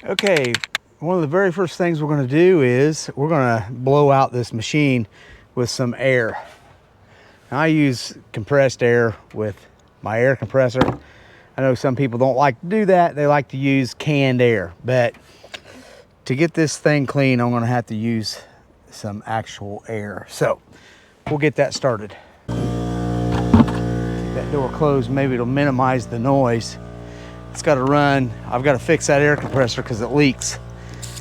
Okay, one of the very first things we're going to do is we're going to blow out this machine with some air. Now, I use compressed air with my air compressor. I know some people don't like to do that. They like to use canned air, but to get this thing clean, I'm going to have to use some actual air. So we'll get that started. Keep that door closed, maybe it'll minimize the noise. It's got to run. I've got to fix that air compressor because it leaks.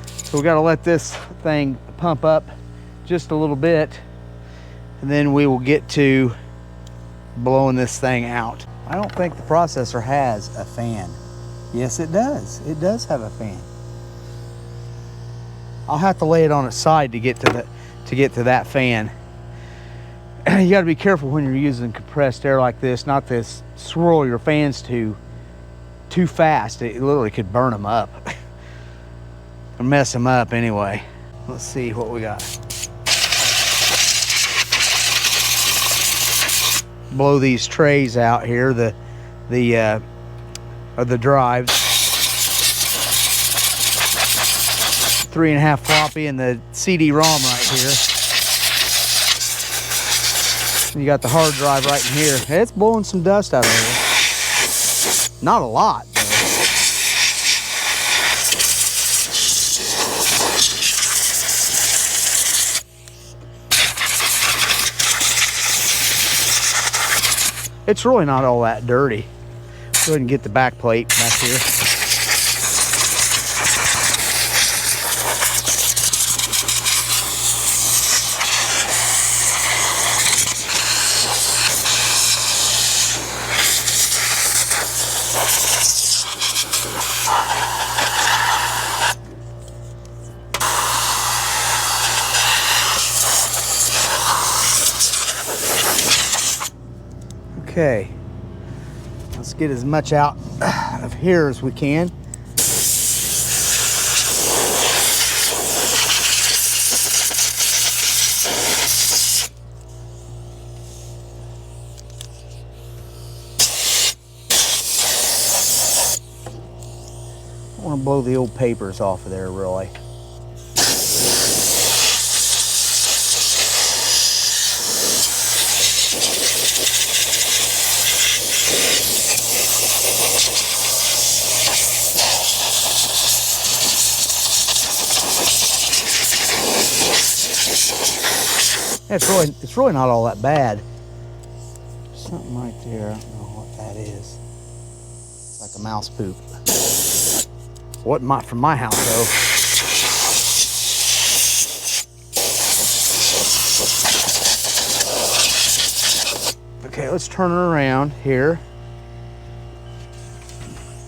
So we got to let this thing pump up just a little bit, and then we will get to blowing this thing out. I don't think the processor has a fan. Yes, it does. It does have a fan. I'll have to lay it on its side to get to that fan. You got to be careful when you're using compressed air like this, not to swirl your fans too fast. It literally could burn them up or mess them up anyway. Let's see what we got. Blow these trays out here, the drives. 3.5 floppy and the CD-ROM right here. You got the hard drive right in here. It's blowing some dust out of here. Not a lot, though. It's really not all that dirty. Go ahead and get the back plate back here. Okay, let's get as much out of here as we can. I want to blow the old papers off of there, really. It's really not all that bad. Something right there, I don't know what that is. It's like a mouse poop. What from my house though. Okay, let's turn it around here.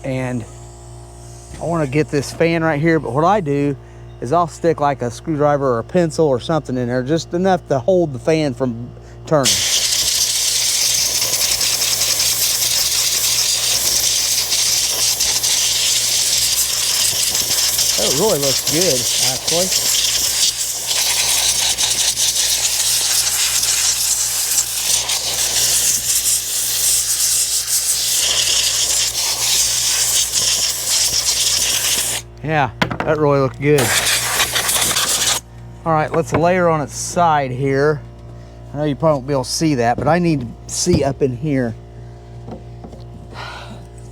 And I want to get this fan right here, but what I do is I'll stick like a screwdriver or a pencil or something in there, just enough to hold the fan from turning. That really looks good, actually. Yeah, that really looked good. All right, let's layer on its side here. I know you probably won't be able to see that, but I need to see up in here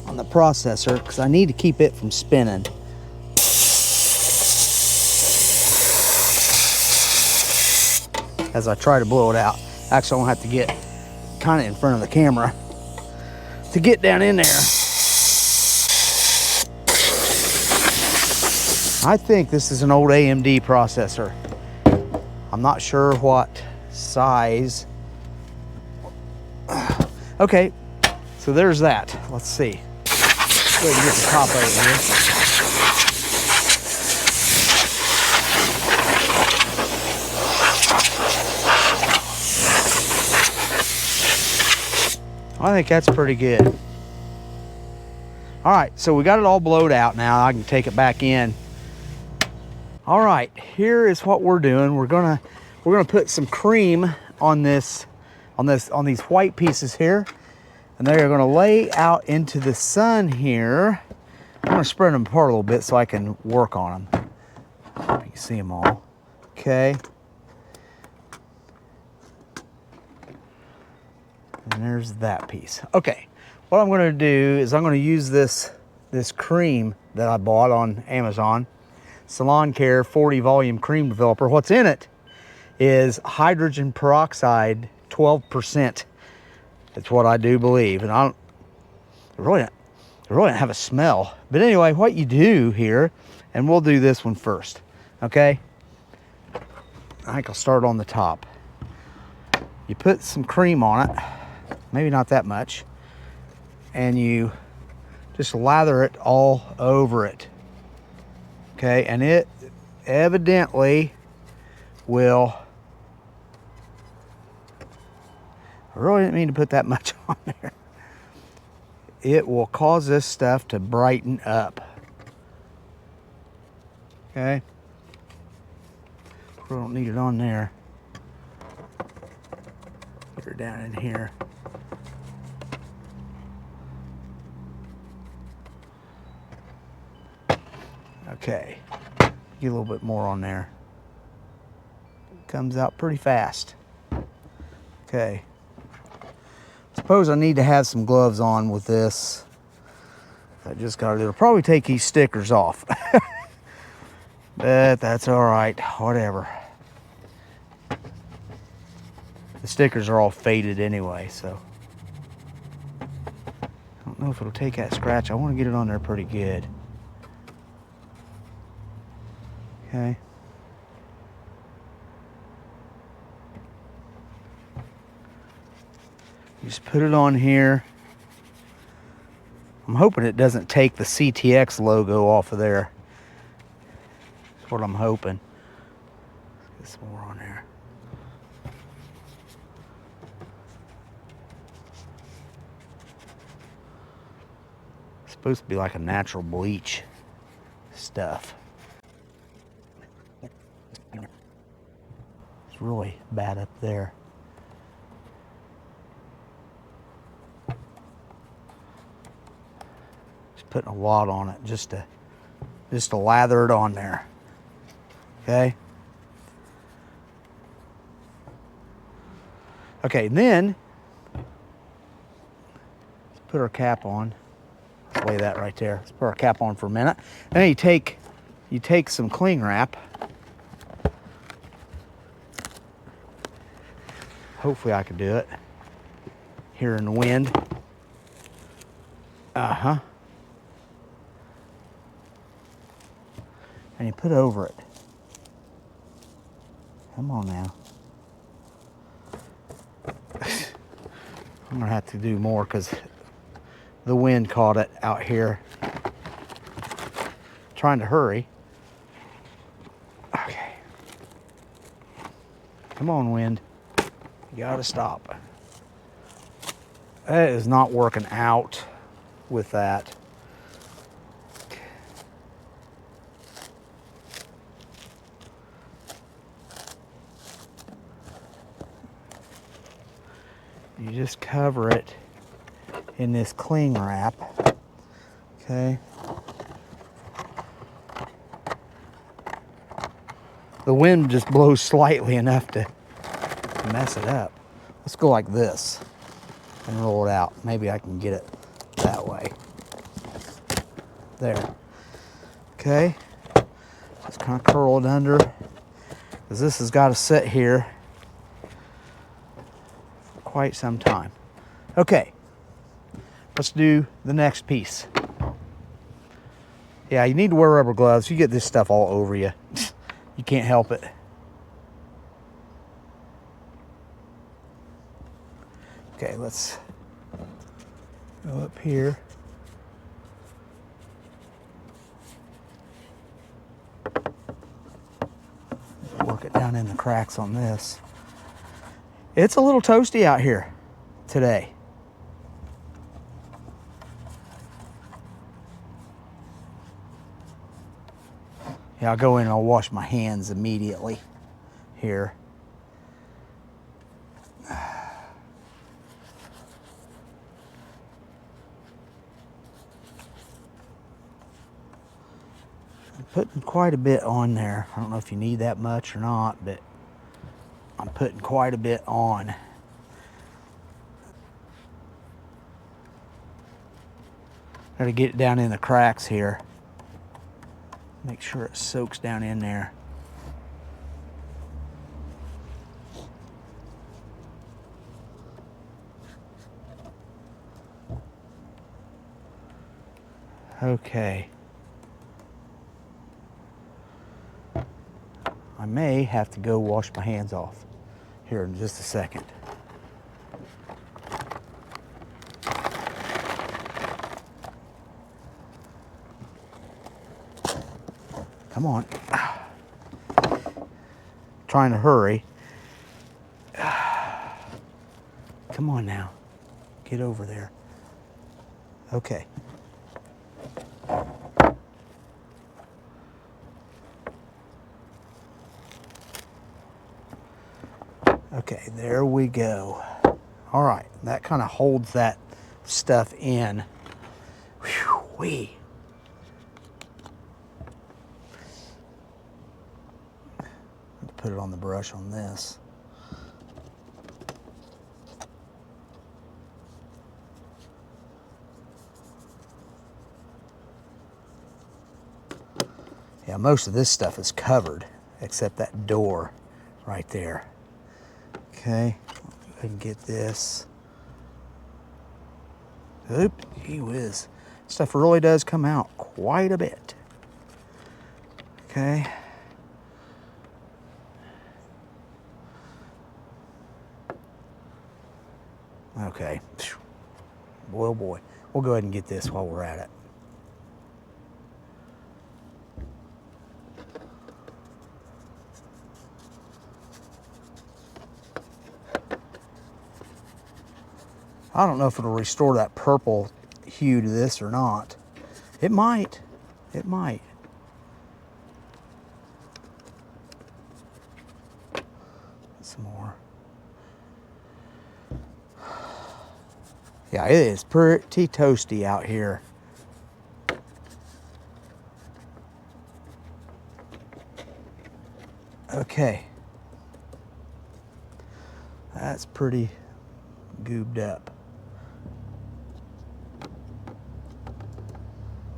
on the processor because I need to keep it from spinning. As I try to blow it out. Actually, I'm gonna have to get kind of in front of the camera to get down in there. I think this is an old AMD processor. I'm not sure what size. Okay, so there's that. Let's see. Go ahead and get the top of it here. I think that's pretty good. All right, so we got it all blowed out now. I can take it back in. All right, here is what we're doing. We're gonna put some cream on these white pieces here, and they are gonna lay out into the sun here I'm gonna spread them apart a little bit so I can work on them. You can see them all. Okay. And there's that piece. Okay. What I'm gonna do is I'm gonna use this cream that I bought on Amazon. Salon Care 40 volume cream developer. What's in it is hydrogen peroxide 12%. That's what I do believe. And I really don't have a smell. But anyway, what you do here, and we'll do this one first, okay? I think I'll start on the top. You put some cream on it, maybe not that much, and you just lather it all over it. Okay, and it evidently will, I really didn't mean to put that much on there. It will cause this stuff to brighten up. Okay, we don't need it on there. Get her down in here. Okay, get a little bit more on there. Comes out pretty fast. Okay. Suppose I need to have some gloves on with this. I just got to. It'll probably take these stickers off. But that's all right. Whatever. The stickers are all faded anyway, so. I don't know if it'll take that scratch. I want to get it on there pretty good. Okay. Just put it on here. I'm hoping it doesn't take the CTX logo off of there. That's what I'm hoping. Let's get some more on there. It's supposed to be like a natural bleach stuff. It's really bad up there. Putting a lot on it just to lather it on there. Okay. Okay, and then let's put our cap on. Let's lay that right there. Let's put our cap on for a minute. And then you take some cling wrap. Hopefully I can do it. Here in the wind. Uh-huh. And you put over it. Come on now. I'm gonna have to do more because the wind caught it out here. Trying to hurry. Okay. Come on, wind. You gotta stop. That is not working out with that. You just cover it in this cling wrap, okay? The wind just blows slightly enough to mess it up. Let's go like this and roll it out. Maybe I can get it that way. There. Okay. Just kind of curl it under, because this has got to sit here quite some time. Okay, let's do the next piece. Yeah, you need to wear rubber gloves. You get this stuff all over you. You can't help it. Okay, let's go up here. Work it down in the cracks on this. It's a little toasty out here today. Yeah, I'll go in and I'll wash my hands immediately here. Putting quite a bit on there. I don't know if you need that much or not, but I'm putting quite a bit on. Gotta get it down in the cracks here. Make sure it soaks down in there. Okay. I may have to go wash my hands off here in just a second. Come on. Trying to hurry. Come on now. Get over there. Okay. Okay, there we go. All right, that kind of holds that stuff in. Whew-wee. Put it on the brush on this. Yeah, most of this stuff is covered except that door right there. Okay, go ahead and get this. Oop, gee whiz. Stuff really does come out quite a bit. Okay. Okay. Boy, oh boy. We'll go ahead and get this while we're at it. I don't know if it'll restore that purple hue to this or not. It might. It might. Some more. Yeah, it is pretty toasty out here. Okay. That's pretty goobed up.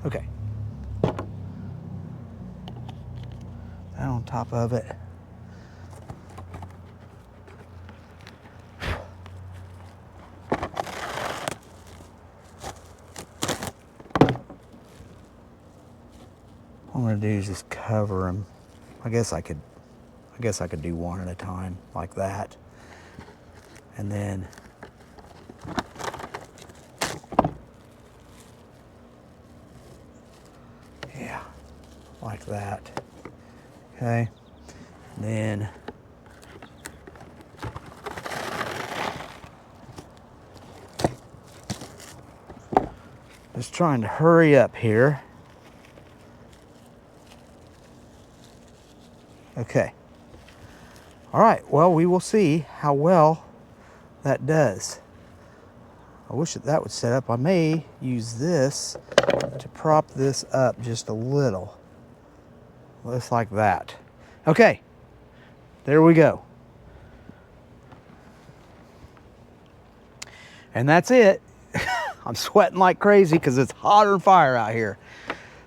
Okay. That on top of it. What I'm gonna do is just cover them. I guess I could do one at a time like that. And then yeah, like that. Okay. And then just trying to hurry up here. Okay. All right, well, we will see how well that does. I wish that would set up. I may use this to prop this up just a little. Just like that. Okay, there we go. And that's it. I'm sweating like crazy because it's hotter than fire out here.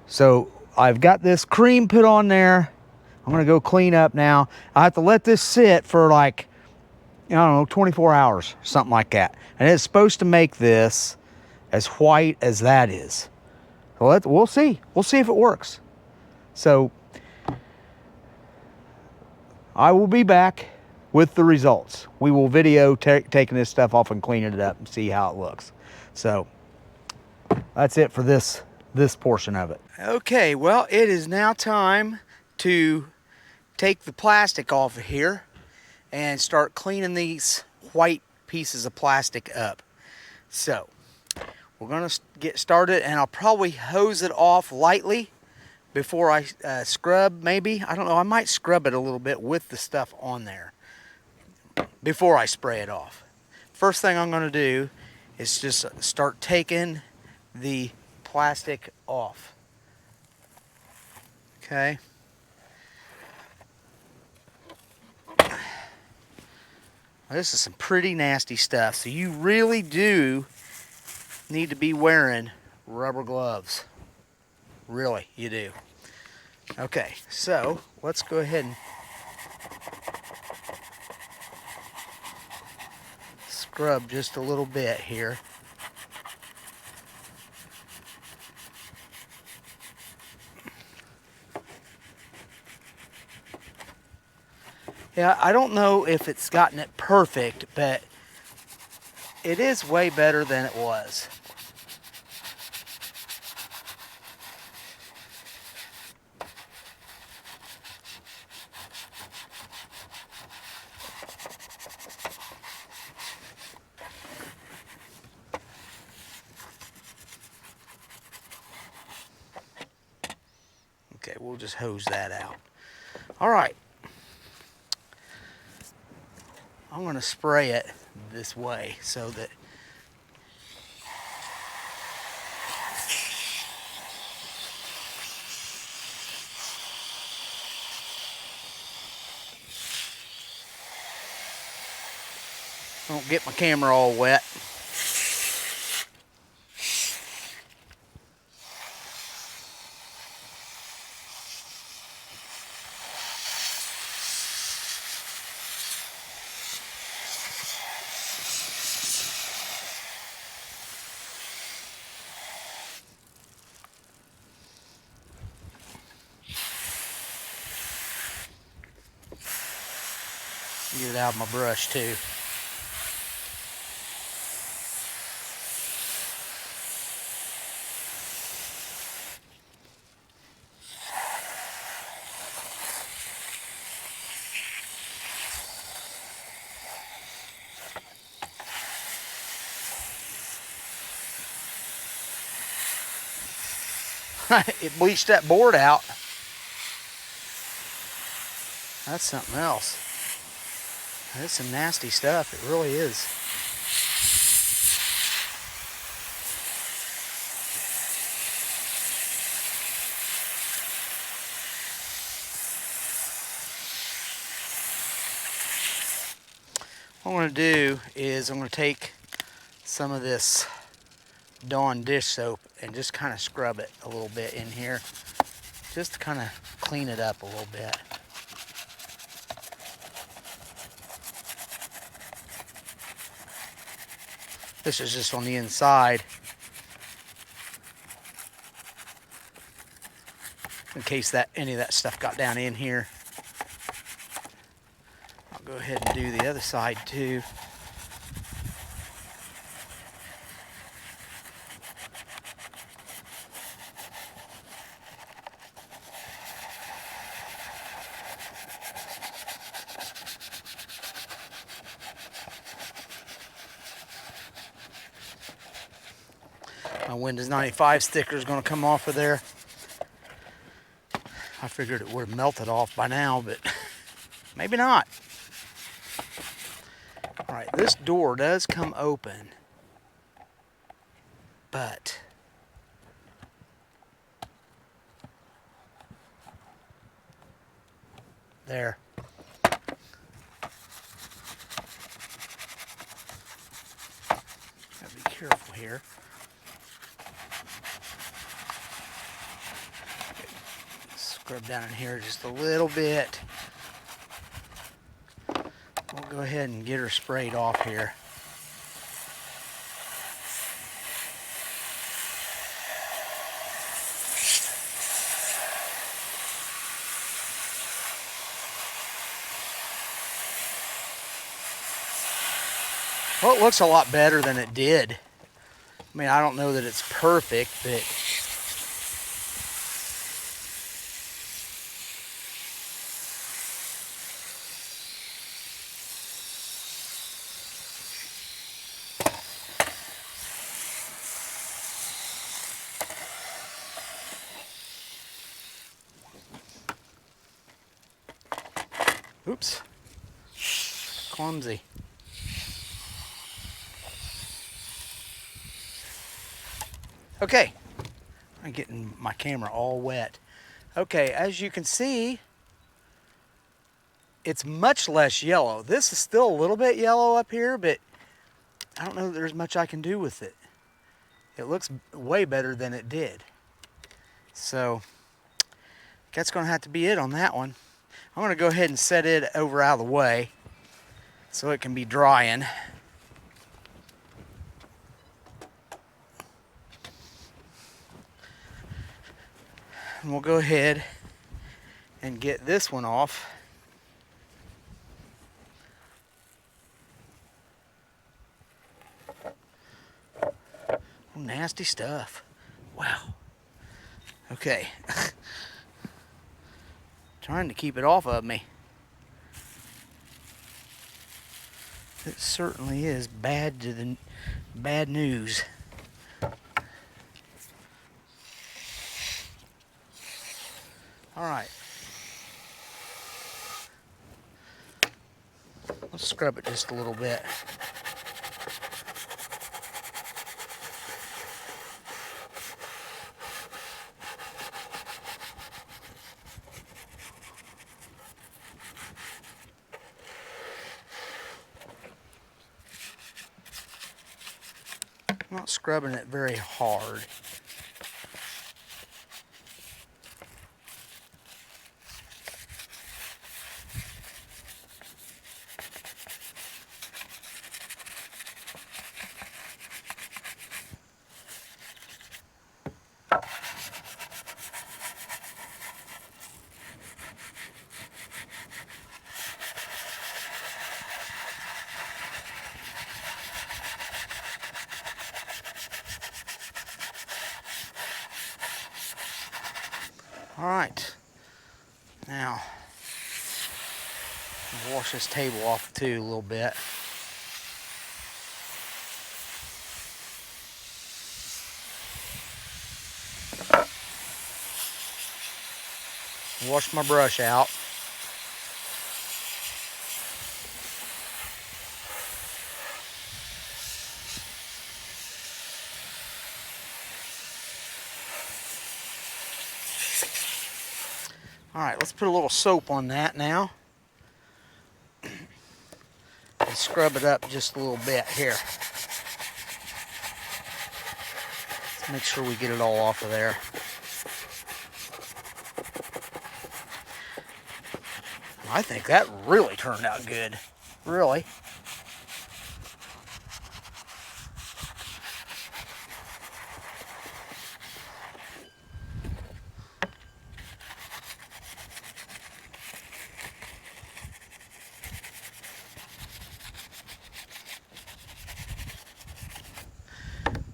So I've got this cream put on there. I'm gonna go clean up now. I have to let this sit for like, I don't know, 24 hours, something like that. And it's supposed to make this as white as that is. So we'll see. We'll see if it works. So I will be back with the results. We will video taking this stuff off and cleaning it up and see how it looks. So that's it for this portion of it. Okay, well, it is now time to take the plastic off of here and start cleaning these white pieces of plastic up. So we're gonna get started, and I'll probably hose it off lightly before I scrub, maybe. I don't know, I might scrub it a little bit with the stuff on there before I spray it off. First thing I'm gonna do is just start taking the plastic off. Okay. This is some pretty nasty stuff, so you really do need to be wearing rubber gloves. Really, you do. Okay, so let's go ahead and scrub just a little bit here. Yeah, I don't know if it's gotten it perfect, but it is way better than it was. Okay, we'll just hose that out. All right. I'm going to spray it this way so that I don't get my camera all wet. Get it out of my brush too. It bleached that board out. That's something else. That's some nasty stuff. It really is. What I'm going to do is I'm going to take some of this Dawn dish soap and just kind of scrub it a little bit in here, just to kind of clean it up a little bit. This is just on the inside, in case that any of that stuff got down in here. I'll go ahead and do the other side too. My Windows 95 sticker is going to come off of there. I figured it would have melted off by now, but maybe not. All right, this door does come open, but there. Gotta be careful here. Scrub down in here just a little bit. We'll go ahead and get her sprayed off here. Well, it looks a lot better than it did. I mean, I don't know that it's perfect, but oops, clumsy. Okay, I'm getting my camera all wet. Okay, as you can see, it's much less yellow. This is still a little bit yellow up here, but I don't know that there's much I can do with it. It looks way better than it did. So that's gonna have to be it on that one. I'm gonna go ahead and set it over out of the way so it can be drying. And we'll go ahead and get this one off. Oh, nasty stuff. Wow. Okay. Trying to keep it off of me. It certainly is bad news. All right. Let's scrub it just a little bit. I'm not scrubbing it very hard. All right, now I'll wash this table off too a little bit. Wash my brush out. All right, let's put a little soap on that now. And scrub it up just a little bit here. Let's make sure we get it all off of there. I think that really turned out good. Really.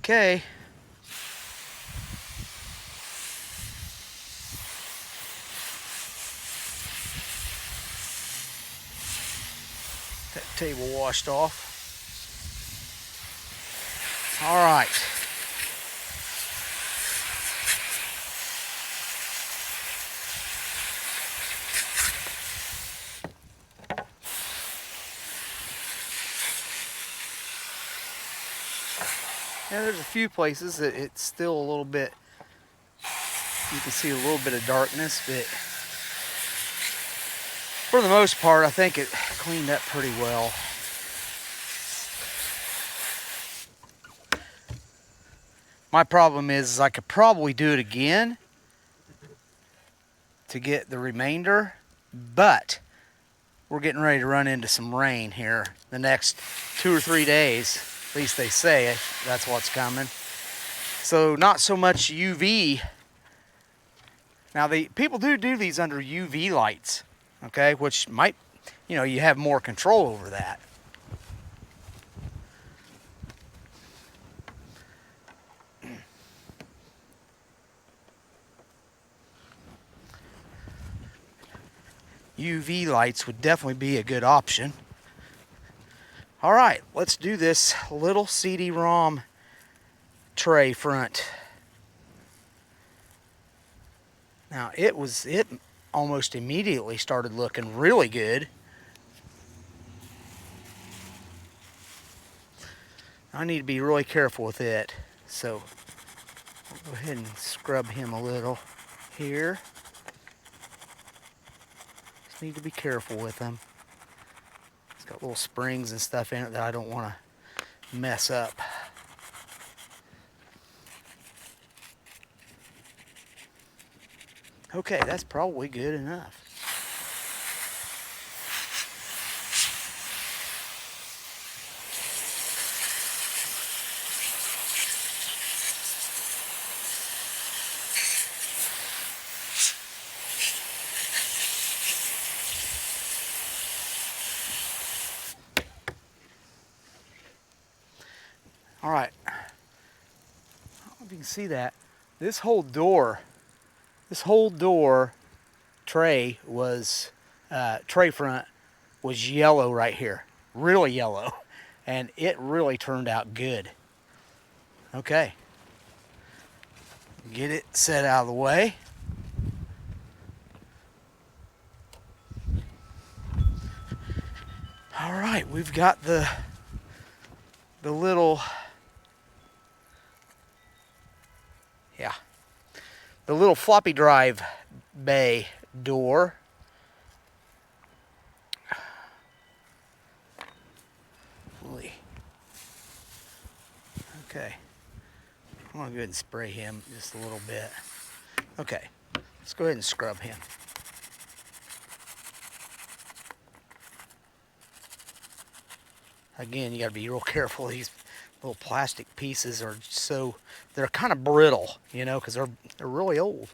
Okay. That table washed off. All right. Yeah, there's a few places that it's still a little bit, you can see a little bit of darkness, but for the most part, I think it cleaned up pretty well. My problem is I could probably do it again to get the remainder, but we're getting ready to run into some rain here the next 2 or 3 days. At least they say that's what's coming. So not so much UV. Now people do these under UV lights, okay, which might, you have more control over that. UV lights would definitely be a good option. All right, let's do this little CD-ROM tray front. Now it almost immediately started looking really good. I need to be really careful with it. So I'll go ahead and scrub him a little here. need to be careful with them. It's got little springs and stuff in it that I don't want to mess up. Okay, that's probably good enough. All right, I don't know if you can see that. This whole door tray was, tray front was yellow right here, really yellow, and it really turned out good. Okay, get it set out of the way. All right, we've got the little, the little floppy drive bay door. Okay, I'm gonna go ahead and spray him just a little bit. Okay, let's go ahead and scrub him. Again, you gotta be real careful. These little plastic pieces are they're kind of brittle, you know, because they're really old.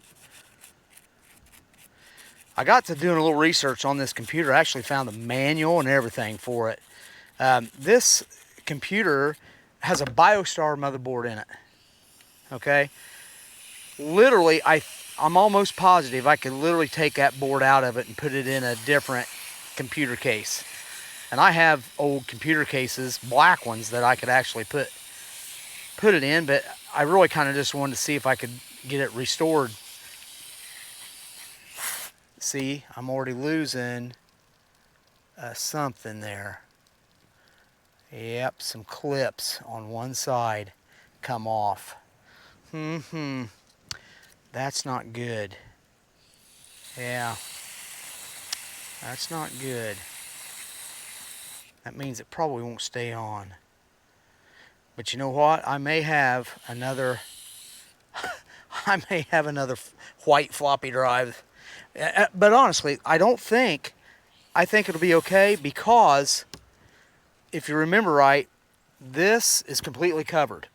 I got to doing a little research on this computer. I actually found the manual and everything for it. This computer has a BioStar motherboard in it. Okay, literally, I'm almost positive I could literally take that board out of it and put it in a different computer case. And I have old computer cases, black ones, that I could actually put it in, but I really kind of just wanted to see if I could get it restored. See, I'm already losing something there. Yep, some clips on one side come off. That's not good. Yeah, that's not good. That means it probably won't stay on. But you know what? I may have another white floppy drive. But honestly, I think it'll be okay, because if you remember right, this is completely covered.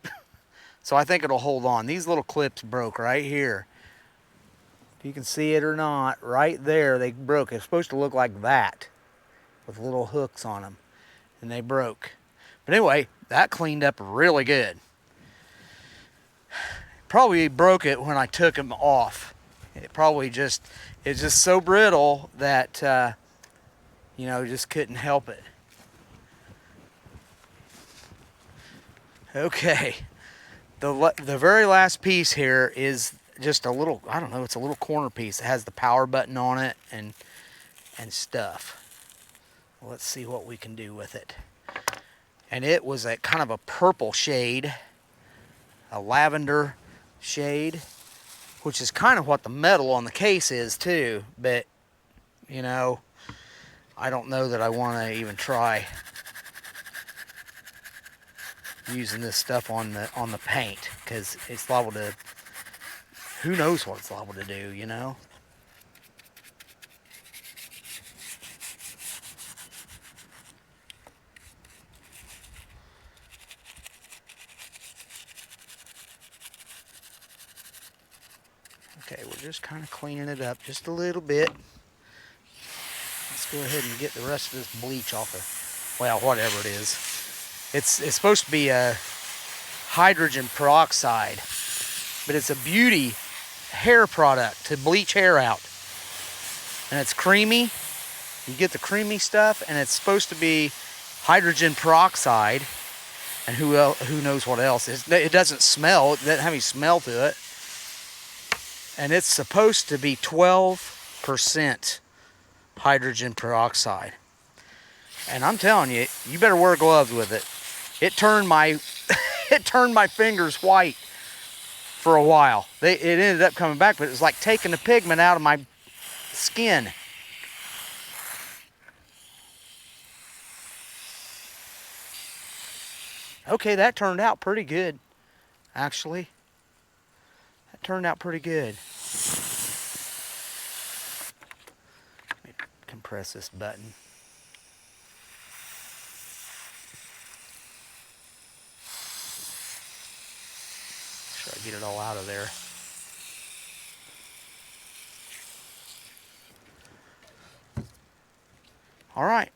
So I think it'll hold on. These little clips broke right here. If you can see it or not, right there, they broke. It's supposed to look like that with little hooks on them, and they broke. But anyway, that cleaned up really good. Probably broke it when I took them off. It's just so brittle that, you know, just couldn't help it. Okay, the very last piece here is just a little, I don't know, it's a little corner piece. It has the power button on it and stuff. Let's see what we can do with it. And it was a kind of a purple shade, a lavender shade, which is kind of what the metal on the case is too, but you know, I don't know that I want to even try using this stuff on the paint, because it's liable to, who knows what it's liable to do, you know. Okay, we're just kind of cleaning it up just a little bit. Let's go ahead and get the rest of this bleach off of, well, whatever it is. It's supposed to be a hydrogen peroxide, but it's a beauty hair product to bleach hair out. And it's creamy. You get the creamy stuff, and it's supposed to be hydrogen peroxide. And who knows what else. It doesn't smell. It doesn't have any smell to it. And it's supposed to be 12% hydrogen peroxide. And I'm telling you, you better wear gloves with it. It turned my fingers white for a while. It ended up coming back, but it was like taking the pigment out of my skin. Okay, that turned out pretty good, actually. That turned out pretty good. Let me compress this button. Make sure I get it all out of there. All right.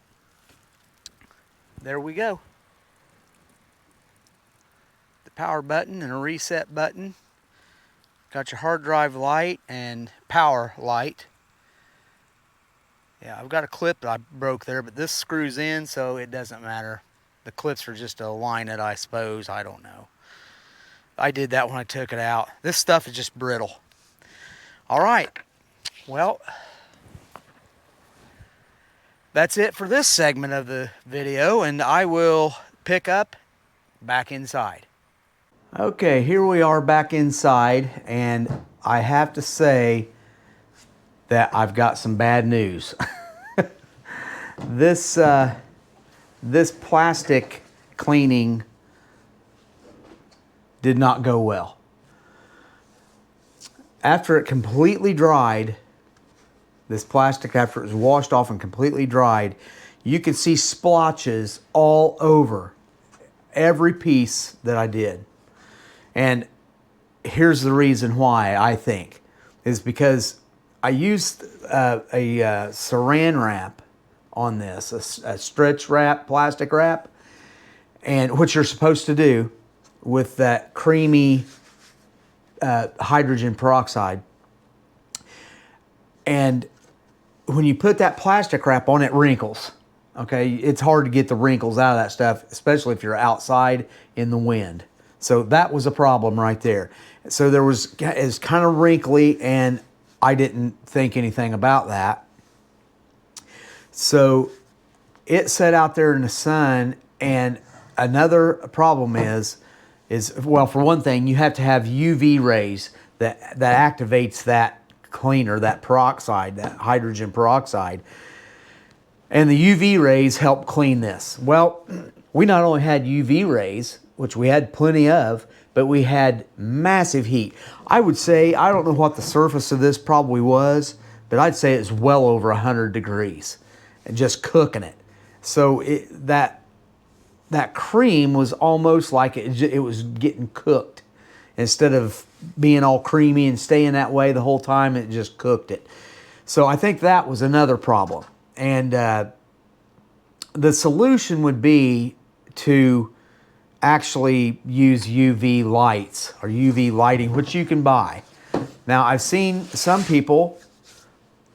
There we go. The power button and a reset button. Got your hard drive light and power light. Yeah, I've got a clip that I broke there, but this screws in, so it doesn't matter. The clips are just to align it, I suppose. I don't know. I did that when I took it out. This stuff is just brittle. All right. Well, that's it for this segment of the video, and I will pick up back inside. Okay, here we are back inside, and I have to say that I've got some bad news. This plastic cleaning did not go well. After it completely dried, this plastic, after it was washed off and completely dried, you can see splotches all over every piece that I did. And here's the reason why, I think, is because I used a saran wrap on this, a stretch wrap, plastic wrap, and what you're supposed to do with that creamy hydrogen peroxide. And when you put that plastic wrap on, it wrinkles. Okay, it's hard to get the wrinkles out of that stuff, especially if you're outside in the wind. So that was a problem right there. So it's kind of wrinkly, and I didn't think anything about that. So it sat out there in the sun, and another problem is well, for one thing, you have to have UV rays that activates that cleaner, that peroxide, that hydrogen peroxide. And the UV rays help clean this. Well, we not only had UV rays, which we had plenty of, but we had massive heat. I would say, I don't know what the surface of this probably was, but I'd say it's well over 100 degrees and just cooking it. So that cream was almost like it was getting cooked. Instead of being all creamy and staying that way the whole time, it just cooked it. So I think that was another problem. And the solution would be to actually use UV lights or UV lighting, which you can buy. Now, I've seen some people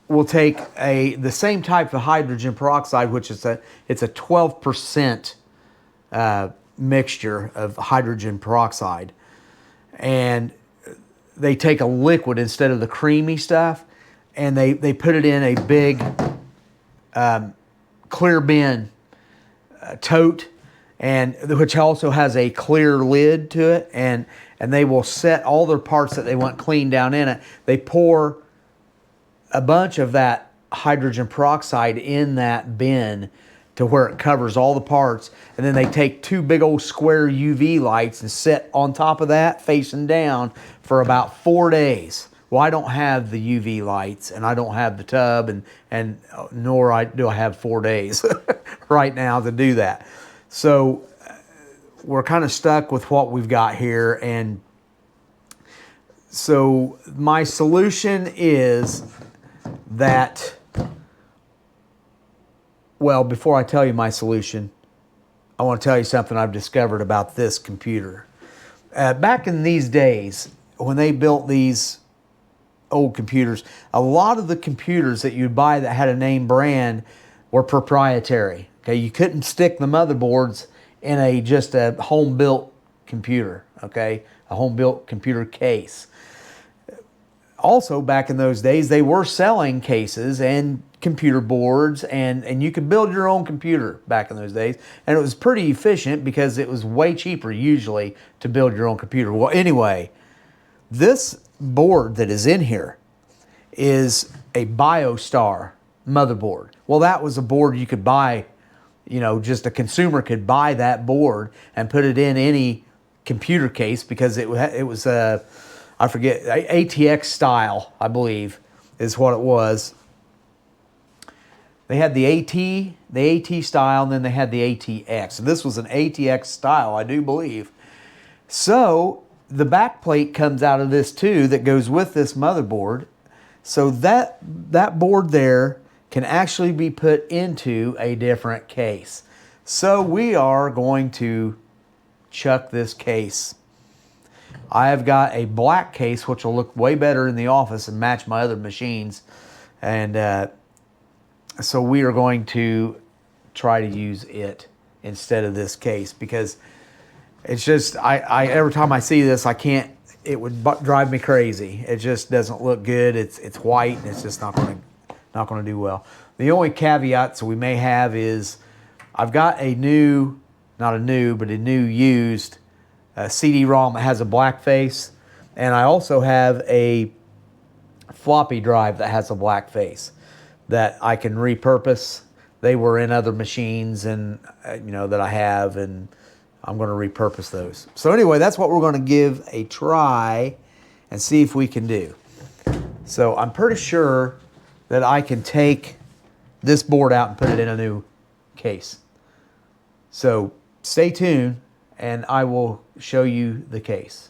will take the same type of hydrogen peroxide, which is it's a 12% mixture of hydrogen peroxide, and they take a liquid instead of the creamy stuff, and they put it in a big clear bin tote, and which also has a clear lid to it, and they will set all their parts that they want cleaned down in it. They pour a bunch of that hydrogen peroxide in that bin to where it covers all the parts, and then they take two big old square UV lights and set on top of that facing down for about 4 days. Well, I don't have the UV lights, and I don't have the tub, and nor do I have 4 days right now to do that. So we're kind of stuck with what we've got here. And so my solution is that, well, before I tell you my solution, I want to tell you something I've discovered about this computer. Back in these days, when they built these old computers, a lot of the computers that you'd buy that had a name brand were proprietary. Okay, you couldn't stick the motherboards in just a home-built computer. Okay, a home-built computer case. Also, back in those days, they were selling cases and computer boards, and you could build your own computer back in those days, and it was pretty efficient because it was way cheaper usually to build your own computer. Well, anyway, this board that is in here is a BioStar motherboard. Well, that was a board you could buy you know, just a consumer could buy that board and put it in any computer case, because it was I forget, ATX style, I believe, is what it was. They had the AT style, and then they had the ATX. And this was an ATX style, I do believe. So the back plate comes out of this too, that goes with this motherboard. So that board there can actually be put into a different case. So we are going to chuck this case. I have got a black case, which will look way better in the office and match my other machines. And so we are going to try to use it instead of this case, because it's just, I every time I see this, I can't, it would drive me crazy. It just doesn't look good. It's white, and it's just not going to do well. The only caveats we may have is I've got a new, not a new, but a new used CD-ROM that has a black face, and I also have a floppy drive that has a black face that I can repurpose. They were in other machines, and you know, that I have, and I'm going to repurpose those. So anyway, that's what we're going to give a try and see if we can do. So I'm pretty sure that I can take this board out and put it in a new case. So stay tuned, and I will show you the case.